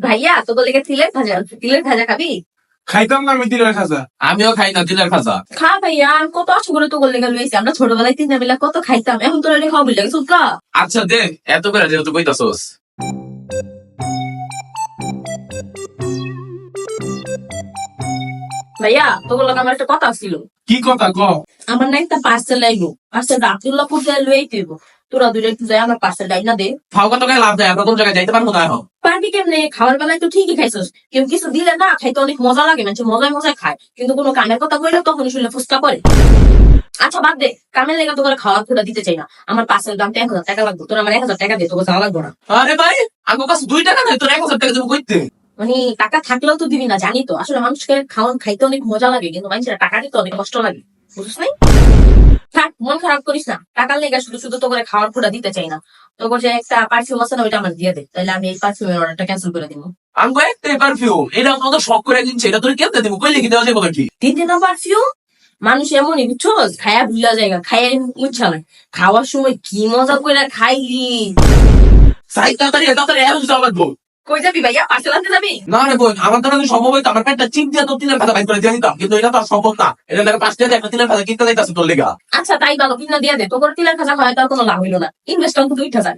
ভাইয়া তোকে লেগে তিলের ভাজা খাবি? খাইতাম না আমি তিলের খাজা। আমিও খাই না তিলের খাজা। খা ভাইয়া, আমি কত আশা করে তোকে লেগে লইছি। আমরা ছোটবেলায় তিন বেলা কত খাইতাম, এখন তোর খাওয়া বললে গেছিস কা? আচ্ছা দে, এত করে যেহেতু কইতাছস। ভাইয়া তোকে লোক আমার একটা কথা ছিল। কি কথা ক? আমার না একটা পার্সেল আইবো, পার্সেল আব্দুল্লাহপুর যায় লই আইতেইব। তোরা দুটো একটু যাই আমার পার্সেল ডাই না দে। ফাও কত গায়ে লাভ দেয়, আমরা কোন জায়গায় যাইতে পারবো না এখন। পারবি কেমনে? খাওয়ার বেলায় তো ঠিকই খাইছস, কেউ কিছু দিলে না খাইতে অনেক মজা লাগে, মানুষ মজায় মজায় খায়, কিন্তু কোনো কামের কথা কইলে তখন শুনলে ফুসকা করে। আচ্ছা বাদ দে, কামের লেগে তোকে খাওয়ার খোটা দিতে চাই না। আমার পার্সেল দাম 1000 টাকা লাগবে, তোর আমার 1000 টাকা দে, তোকে যাওয়া লাগবো না। আরে ভাই, আমার কাছে 2 টাকা নাই, তোর 1000 টাকা দেবো কইতে? মানে টাকা থাকলেও তো দিবি না, জানি তো। আসলে মানুষকে খাইতে অনেক মজা লাগে, কিন্তু মানুষের টাকা দিতে অনেক কষ্ট লাগে, বুঝিস নাই? থাক, মন খারাপ করিস না। টাকার লেগে শুধু শুধু তোকে খাওয়ার খোটা দিতে চাই না। তোকে যে একটা পারফিউম আছে না, ওইটা আমার দিয়ে দে, তাহলে আমি এই পারফিউমের অর্ডারটা ক্যান্সেল করে দিব। আমি একটাই পারফিউম, এটা আমাদের শখ করে কিনছে, এটা তোর কেমনে দেবো? কইলে কি দেওয়া যাবে নাকি? দিতে না পারফিউম? মানুষ এমনই বুঝছস, খায়া ভুলা জায়গা, খায়া মুচ্ছা না। খাওয়ার সময় কি মজা করে খাইলি। সাই তাড়াতাড়ি তাড়াতাড়ি এখন যাওয়া লাগবো। কই যাবি ভাইয়া? পার্সেল আনতে যাবি? না রে বোন, আমার দ্বারা যদি সম্ভব হইতো আমার পেটটা চিপ দিয়ে তোর তিলের খাতা বাইর করে দিয়ে দিতাম, কিন্তু এটা তো আর সম্ভব না। এটা লাগে 5 টাকা একটা তিলের খাতা কিনতে যাইতাছে তোর লেগা। আচ্ছা তাই ভালো, কিনা দিয়ে দে। তোর তিলের খাজা খাওয়া তো আর কোনো লাভ হইলো না, ইনভেস্ট অন্তত 2000।